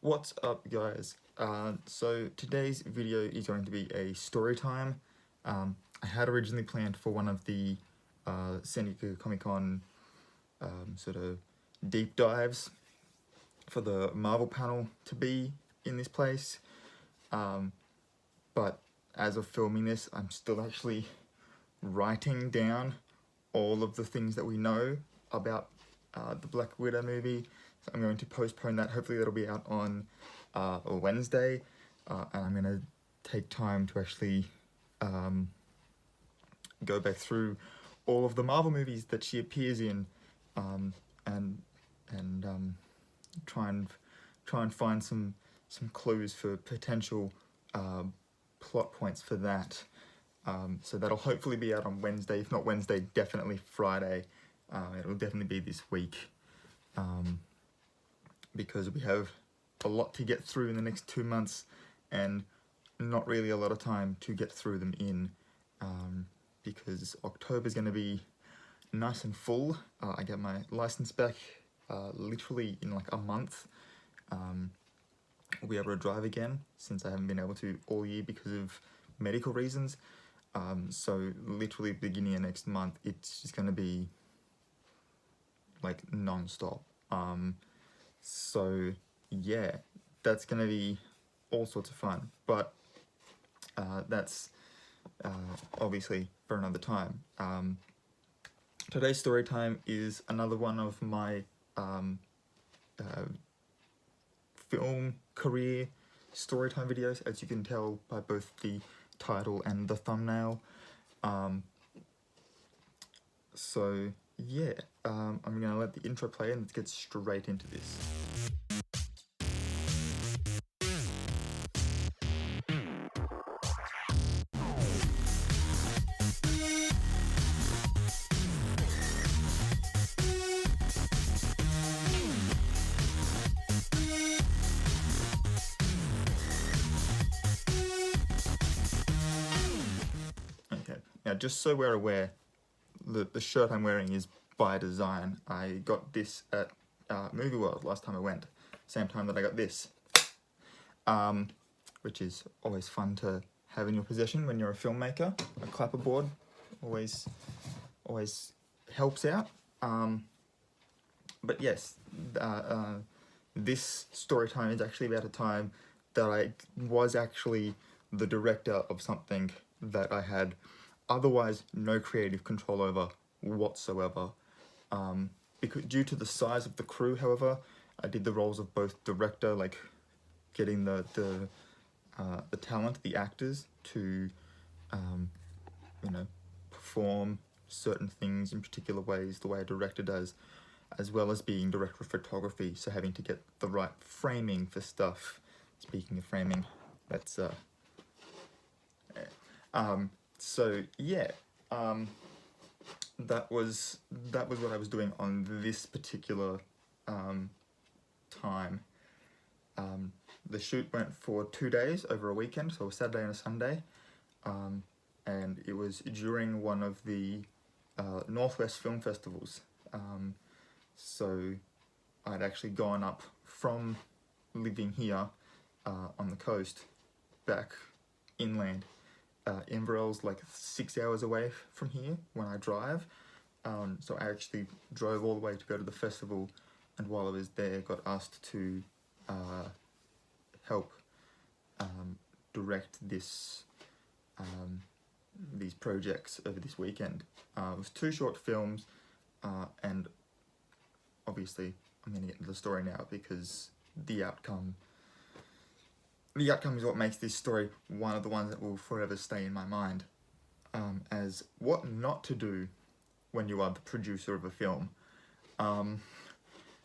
What's up, guys? So today's video is going to be a story time. I had originally planned for one of the San Diego Comic-Con sort of deep dives for the Marvel panel to be in this place, but as of filming this, I'm still actually writing down all of the things that we know about the Black Widow movie. So I'm going to postpone that. Hopefully that'll be out on a Wednesday, and I'm going to take time to actually go back through all of the Marvel movies that she appears in, and try and find some clues for potential plot points for that. So that'll hopefully be out on Wednesday. If not Wednesday, definitely Friday. It'll definitely be this week, because we have a lot to get through in the next 2 months and not really a lot of time to get through them in, because October's going to be nice and full. I get my license back literally in like a month. I'll be able to drive again since I haven't been able to all year because of medical reasons. So literally beginning of next month, it's just going to be like non-stop. So yeah, that's going to be all sorts of fun, but that's obviously for another time. Today's story time is another one of my film career storytime videos, as you can tell by both the title and the thumbnail. So yeah, I'm gonna let the intro play and let's get straight into this. Okay, now just so we're aware, the shirt I'm wearing is by design. I got this at Movie World last time I went, same time that I got this, which is always fun to have in your possession when you're a filmmaker. A clapperboard always helps out. But yes, this story time is actually about a time that I was actually the director of something that I had otherwise no creative control over whatsoever. Because due to the size of the crew, however, I did the roles of both director, like getting the talent, the actors, to perform certain things in particular ways, the way a director does, as well as being director of photography, so having to get the right framing for stuff. Speaking of framing, that's so yeah, that was what I was doing on this particular time. The shoot went for 2 days over a weekend, so a Saturday and a Sunday, and it was during one of the Northwest Film Festivals. So I'd actually gone up from living here on the coast back inland. Inverell's like 6 hours away from here when I drive, so I actually drove all the way to go to the festival, and while I was there got asked to help direct this these projects over this weekend. It was 2 short films, and obviously I'm going to get into the story now because the outcome is what makes this story one of the ones that will forever stay in my mind, as what not to do when you are the producer of a film.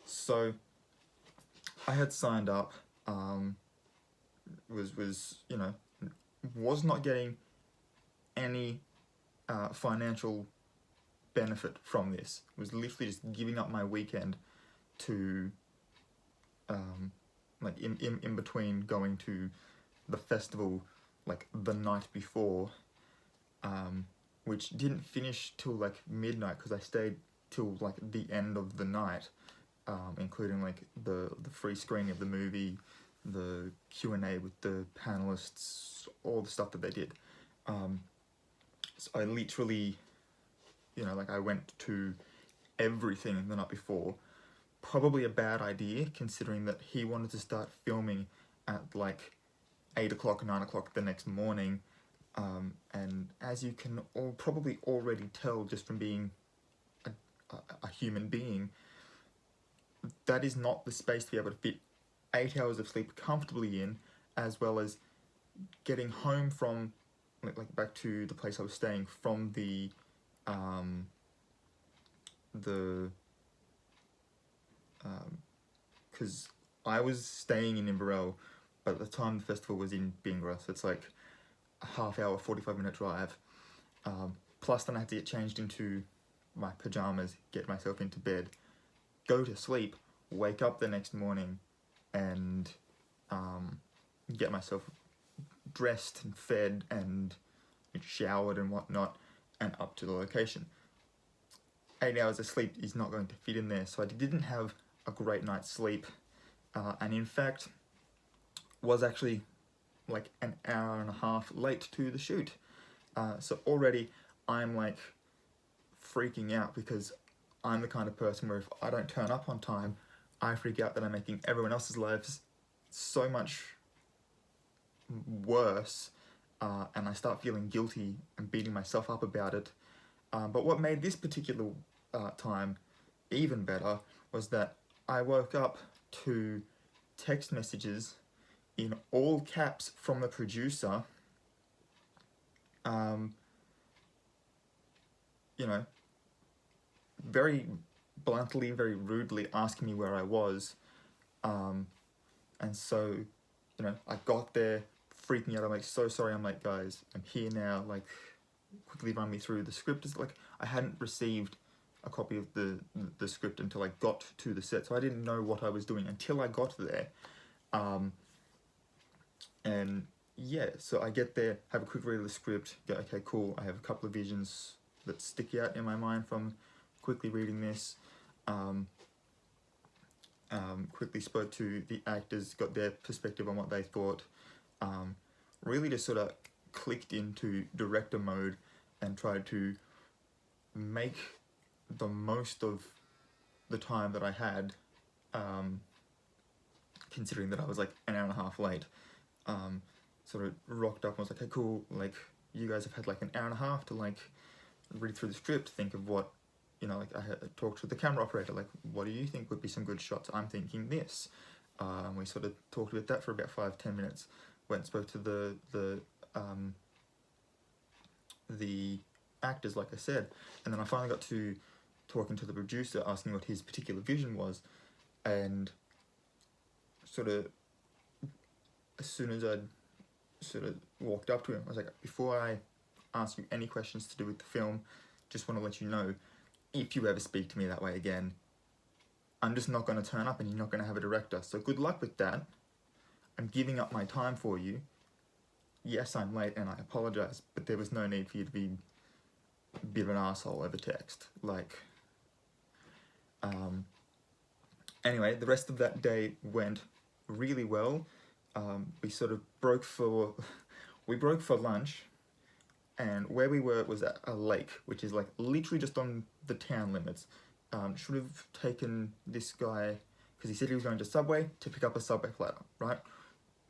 So I had signed up, was not getting any financial benefit from this. It was literally just giving up my weekend to like in between going to the festival like the night before, which didn't finish till like midnight because I stayed till like the end of the night, including like the free screening of the movie, the Q&A with the panelists, all the stuff that they did. So I literally, like I went to everything the night before. Probably a bad idea, considering that he wanted to start filming at like 8 o'clock, 9 o'clock the next morning. And as you can probably already tell just from being a human being, that is not the space to be able to fit 8 hours of sleep comfortably in, as well as getting home from, like back to the place I was staying from because I was staying in Inverell, but at the time the festival was in Bingara, so it's like a half hour, 45-minute drive. Plus then I had to get changed into my pajamas, get myself into bed, go to sleep, wake up the next morning, and get myself dressed and fed and showered and whatnot, and up to the location. 8 hours of sleep is not going to fit in there, so I didn't have a great night's sleep, and in fact was actually like an hour and a half late to the shoot. So already I'm like freaking out, because I'm the kind of person where if I don't turn up on time, I freak out that I'm making everyone else's lives so much worse, and I start feeling guilty and beating myself up about it. But what made this particular time even better was that I woke up to text messages in all caps from the producer, very bluntly, very rudely asking me where I was. And so, I got there freaking out. I'm like, so sorry. I'm like, guys, I'm here now. Like, quickly run me through the script. It's like I hadn't received a copy of the script until I got to the set, so I didn't know what I was doing until I got there. And yeah, so I get there, have a quick read of the script, go, okay, cool. I have a couple of visions that stick out in my mind from quickly reading this. Quickly spoke to the actors, got their perspective on what they thought. Really just sort of clicked into director mode and tried to make the most of the time that I had, considering that I was like an hour and a half late. Sort of rocked up and was like, okay, cool, like you guys have had like an hour and a half to like read through the script, think of what, like I had talked to the camera operator, like what do you think would be some good shots? I'm thinking this. We sort of talked about that for about 5-10 minutes. Went and spoke to the actors, like I said, and then I finally got to talking to the producer, asking what his particular vision was, and sort of as soon as I'd sort of walked up to him, I was like, before I ask you any questions to do with the film, just want to let you know, if you ever speak to me that way again, I'm just not going to turn up and you're not going to have a director. So good luck with that. I'm giving up my time for you. Yes, I'm late and I apologize, but there was no need for you to be a bit of an asshole over text. Like, anyway, the rest of that day went really well. We sort of broke for lunch, and where we were was at a lake, which is like literally just on the town limits. Should have taken this guy, because he said he was going to Subway to pick up a Subway platter, right?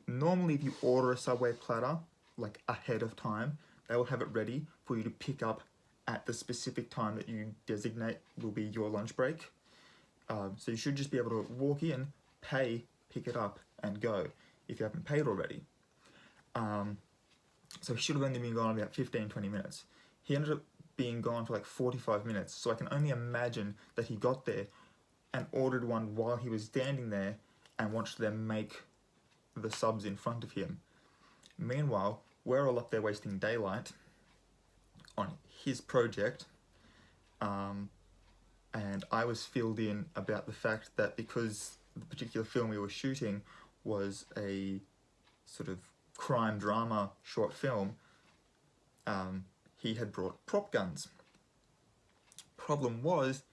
Normally if you order a Subway platter like ahead of time, they will have it ready for you to pick up at the specific time that you designate will be your lunch break. So you should just be able to walk in, pay, pick it up, and go if you haven't paid already. So he should have only been gone about 15-20 minutes. He ended up being gone for like 45 minutes, so I can only imagine that he got there and ordered one while he was standing there and watched them make the subs in front of him. Meanwhile, we're all up there wasting daylight on his project, and I was filled in about the fact that because the particular film we were shooting was a sort of crime drama short film, he had brought prop guns. Problem was,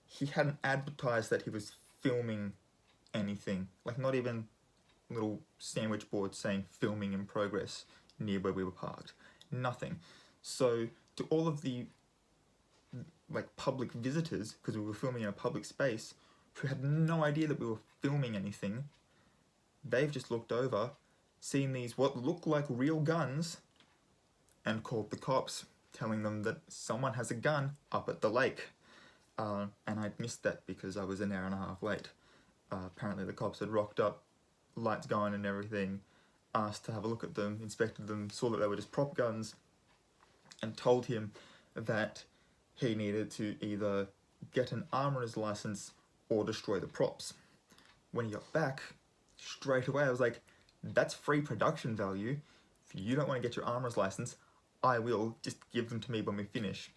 he hadn't advertised that he was filming anything, like not even little sandwich board saying filming in progress near where we were parked. Nothing. So to all of the like public visitors, because we were filming in a public space, who had no idea that we were filming anything, they've just looked over, seen these what look like real guns, and called the cops, telling them that someone has a gun up at the lake. And I'd missed that because I was an hour and a half late. Apparently the cops had rocked up, lights going and everything, asked to have a look at them, inspected them, saw that they were just prop guns, and told him that he needed to either get an armourer's license or destroy the props. When he got back, straight away I was like, that's free production value. If you don't want to get your armourer's license, I will. Just give them to me when we finish.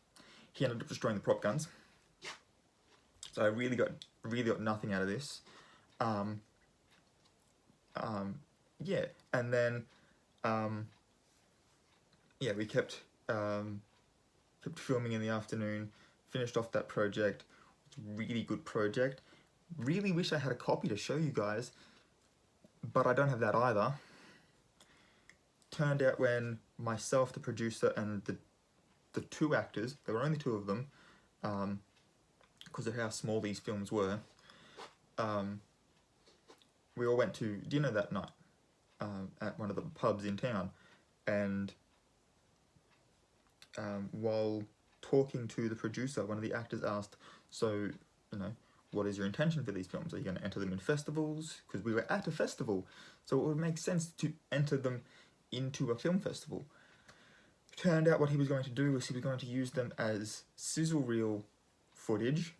He ended up destroying the prop guns. So I really got nothing out of this. Yeah, and then yeah, we kept filming in the afternoon, finished off that project. It's a really good project. Really wish I had a copy to show you guys, but I don't have that either. Turned out when myself, the producer, and the two actors, there were only two of them, because of how small these films were, we all went to dinner that night at one of the pubs in town, and while talking to the producer, one of the actors asked, so, you know, what is your intention for these films? Are you going to enter them in festivals? Because we were at a festival, so it would make sense to enter them into a film festival. Turned out what he was going to do was he was going to use them as sizzle reel footage,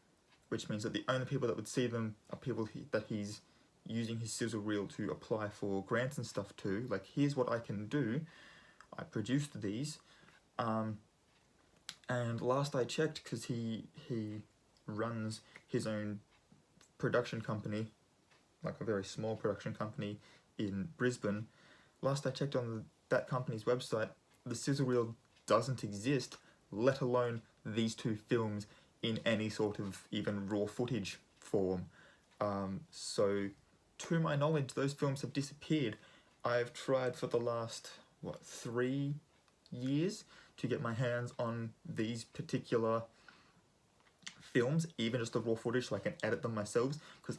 which means that the only people that would see them are people that he's using his sizzle reel to apply for grants and stuff to. Like, here's what I can do. I produced these. And last I checked, because he runs his own production company, like a very small production company in Brisbane. Last I checked on that company's website, the sizzle reel doesn't exist, let alone these two films in any sort of even raw footage form. So to my knowledge, those films have disappeared. I've tried for the last, 3 years to get my hands on these particular films, even just the raw footage, so I can edit them myself, because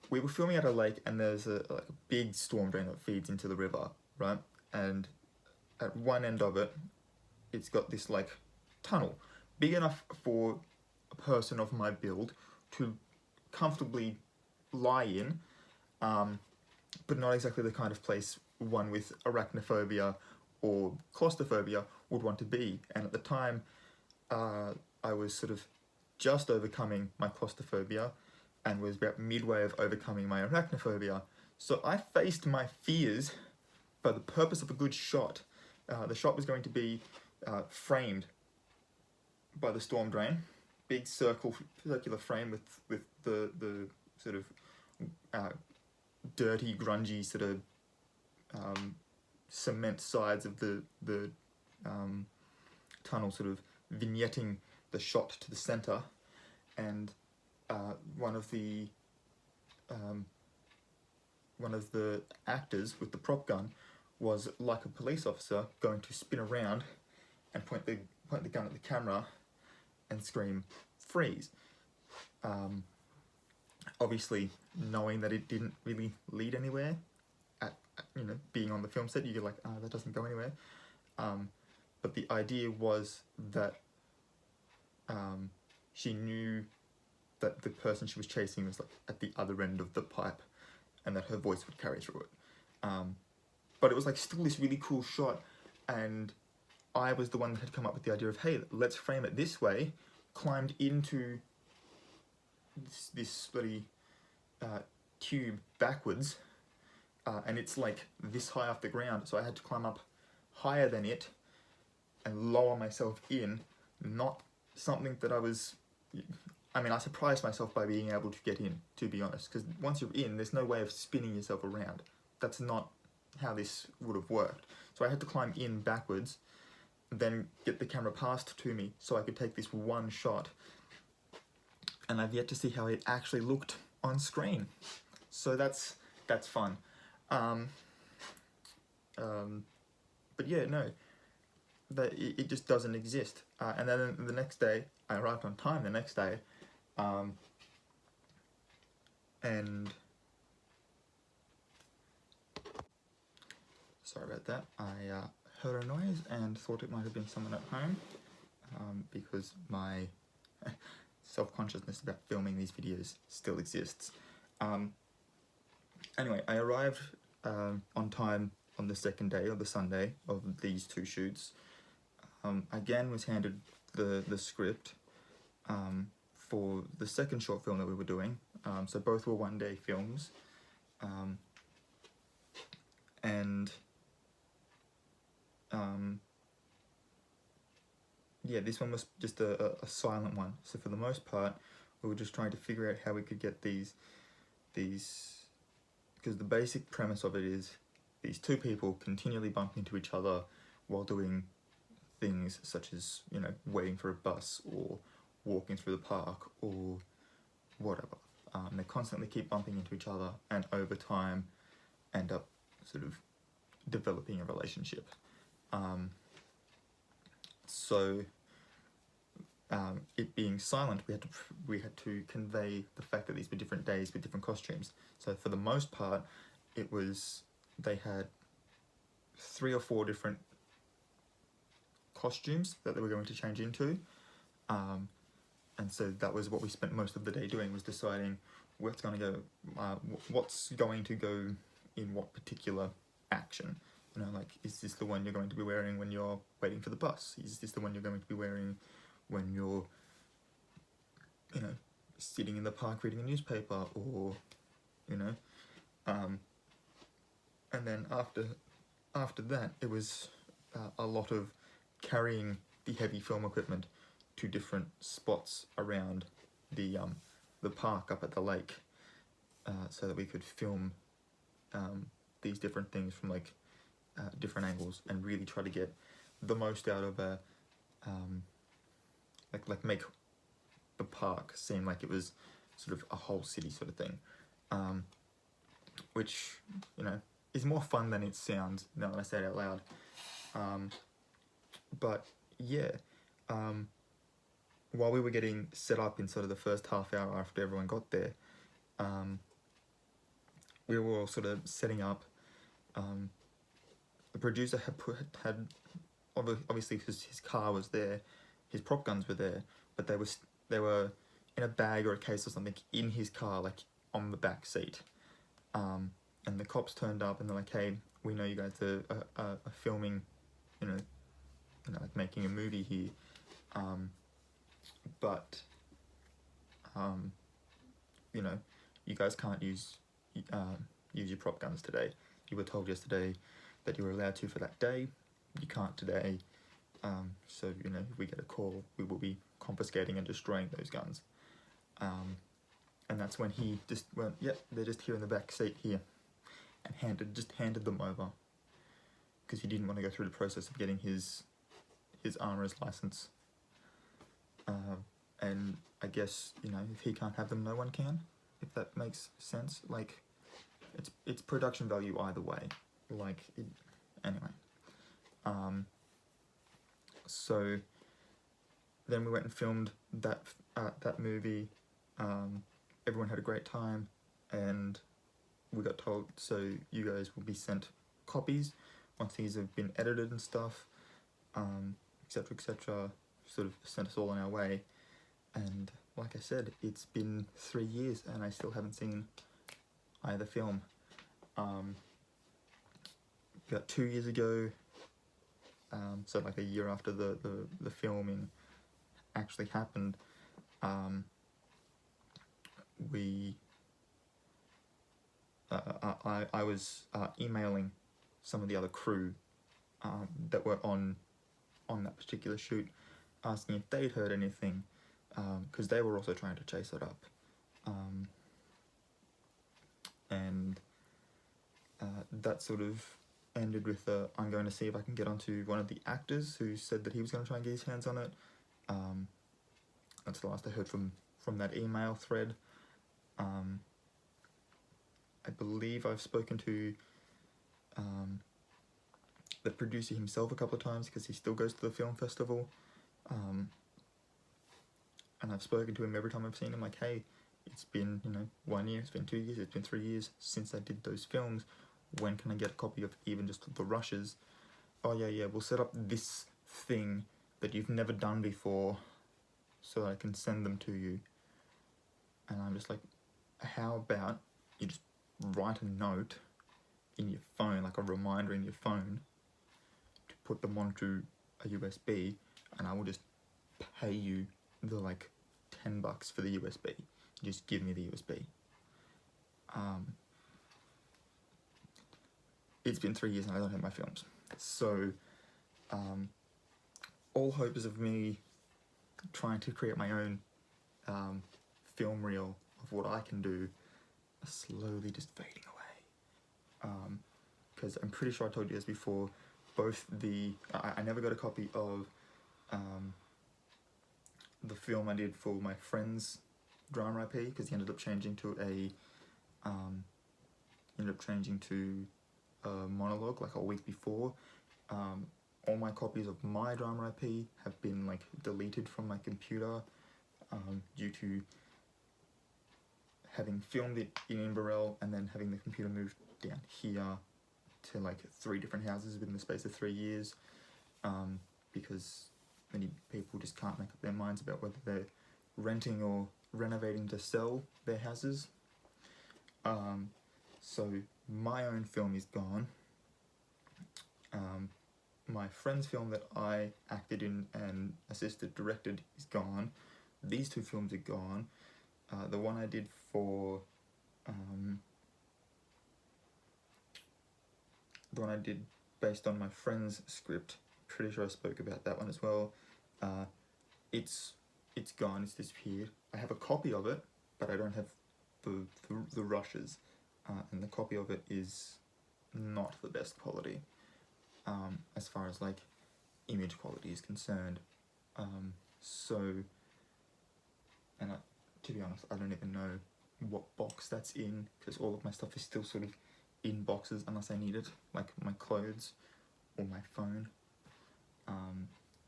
we were filming at a lake, and there's a big storm drain that feeds into the river, right? And at one end of it, it's got this like tunnel, big enough for a person of my build to comfortably lie in, but not exactly the kind of place one with arachnophobia or claustrophobia would want to be. And at the time, I was sort of just overcoming my claustrophobia and was about midway of overcoming my arachnophobia. So I faced my fears for the purpose of a good shot. The shot was going to be framed by the storm drain, big circular frame with the sort of dirty, grungy sort of cement sides of the tunnel, sort of vignetting the shot to the center, and one of the actors with the prop gun was like a police officer going to spin around and point the gun at the camera and scream, "Freeze!" Obviously, knowing that it didn't really lead anywhere, being on the film set, you're like, that doesn't go anywhere. But the idea was that she knew that the person she was chasing was like at the other end of the pipe, and that her voice would carry through it. But it was like still this really cool shot, and I was the one that had come up with the idea of, hey, let's frame it this way. Climbed into this bloody tube backwards, and it's like this high off the ground, so I had to climb up higher than it and lower myself in. Not something that I surprised myself by being able to get in, to be honest, because once you're in, there's no way of spinning yourself around. That's not how this would have worked. So I had to climb in backwards, then get the camera passed to me so I could take this one shot. And I've yet to see how it actually looked on screen. So that's fun. Um, but yeah, no, that it just doesn't exist. And then the next day, I arrived on time. The next day, and sorry about that. I heard a noise and thought it might have been someone at home, because my self-consciousness about filming these videos still exists. Anyway, I arrived on time on the second day, or the Sunday, of these two shoots. Again was handed the script for the second short film that we were doing. So both were one-day films. And yeah, this one was just a silent one. So for the most part, we were just trying to figure out how we could get these, because the basic premise of it is these two people continually bump into each other while doing things such as, you know, waiting for a bus or walking through the park or whatever. They constantly keep bumping into each other, and over time end up sort of developing a relationship. So it being silent, we had to convey the fact that these were different days with different costumes. So for the most part, it was, they had 3 or 4 different costumes that they were going to change into, and so that was what we spent most of the day doing, was deciding what's going to go in what particular action. You know, like, is this the one you're going to be wearing when you're waiting for the bus? Is this the one you're going to be wearing when you're, you know, sitting in the park reading a newspaper, or, you know, and then after that, it was a lot of carrying the heavy film equipment to different spots around the park up at the lake, so that we could film these different things from like different angles, and really try to get the most out of a like make the park seem like it was sort of a whole city sort of thing, which, you know, is more fun than it sounds now that I say it out loud. But yeah, while we were getting set up in sort of the first half hour after everyone got there, we were all sort of setting up. The producer had obviously, because his car was there, his prop guns were there, but they were in a bag or a case or something in his car, like on the back seat. And the cops turned up and they're like, "Hey, we know you guys are filming, you know, like making a movie here, but you know, you guys can't use your prop guns today. You were told yesterday that you were allowed to for that day. You can't today. So, you know, if we get a call, we will be confiscating and destroying those guns." And that's when he just went, "Yep, they're just here in the back seat here," and handed them over, because he didn't want to go through the process of getting his armourer's license. And I guess, you know, if he can't have them, no one can, if that makes sense. Like, it's production value either way. Like, anyway. So then we went and filmed that movie. Everyone had a great time, and we got told, so you guys will be sent copies once these have been edited and stuff, etc, etc. Sort of sent us all on our way. And like I said, it's been 3 years and I still haven't seen either film. About 2 years ago, so like a year after the filming actually happened, I was emailing some of the other crew that were on that particular shoot, asking if they'd heard anything, because they were also trying to chase it up. And that sort of ended with I'm going to see if I can get onto one of the actors who said that he was going to try and get his hands on it. That's the last I heard from that email thread. believe I've spoken to the producer himself a couple of times, because he still goes to the film festival, and I've spoken to him every time I've seen him, like, hey, it's been, 1 year, it's been 2 years, it's been 3 years since I did those films. When can I get a copy of even just the rushes? Oh yeah, we'll set up this thing that you've never done before so that I can send them to you. And I'm just like, how about you just write a note in your phone, like a reminder in your phone, to put them onto a USB, and I will just pay you the like $10 for the USB. Just give me the USB. It's been 3 years and I don't have my films, so all hope is of me trying to create my own film reel of what I can do are slowly just fading away. Because I'm pretty sure I told you this before, both I never got a copy of the film I did for my friend's drama IP, because he ended up changing to a monologue like a week before. All my copies of my drama IP have been like deleted from my computer due to having filmed it in Inverell and then having the computer moved down here to like 3 different houses within the space of 3 years, because many people just can't make up their minds about whether they're renting or renovating to sell their houses. So my own film is gone. My friend's film that I acted in and assisted directed is gone. These 2 films are gone. The one I did for the one I did based on my friend's script, pretty sure I spoke about that one as well. It's gone, it's disappeared. I have a copy of it, but I don't have the rushes, and the copy of it is not the best quality as far as like image quality is concerned. To be honest, I don't even know what box that's in, because all of my stuff is still sort of in boxes unless I need it, like my clothes or my phone.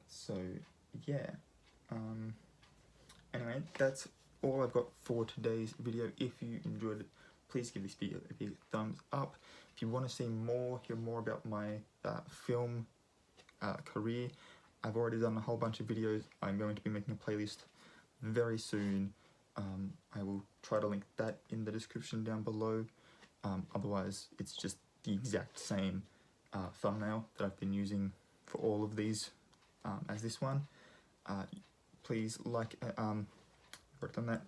So yeah, anyway, that's all I've got for today's video. If you enjoyed it, please give this video a big thumbs up. If you want to see more, hear more about my film career, I've already done a whole bunch of videos. I'm going to be making a playlist very soon. I will try to link that in the description down below. Otherwise, it's just the exact same thumbnail that I've been using for all of these as this one. Please like, worked on that.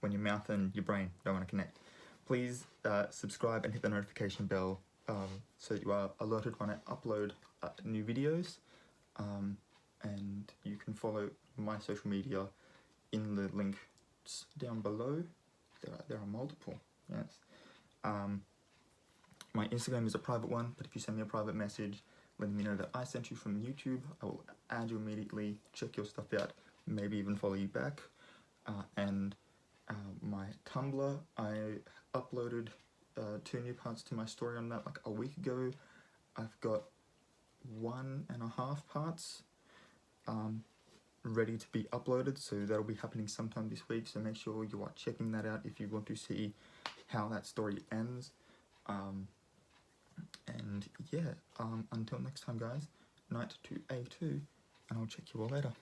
When your mouth and your brain don't want to connect. Please subscribe and hit the notification bell so that you are alerted when I upload new videos. And you can follow my social media in the links down below. There are multiple, yes. My Instagram is a private one, but if you send me a private message letting me know that I sent you from YouTube, I will add you immediately, check your stuff out, maybe even follow you back. And my Tumblr, I uploaded 2 new parts to my story on that like a week ago. I've got 1.5 parts ready to be uploaded, so that'll be happening sometime this week, so make sure you are checking that out if you want to see how that story ends. And yeah, until next time guys, night to A2, and I'll check you all later.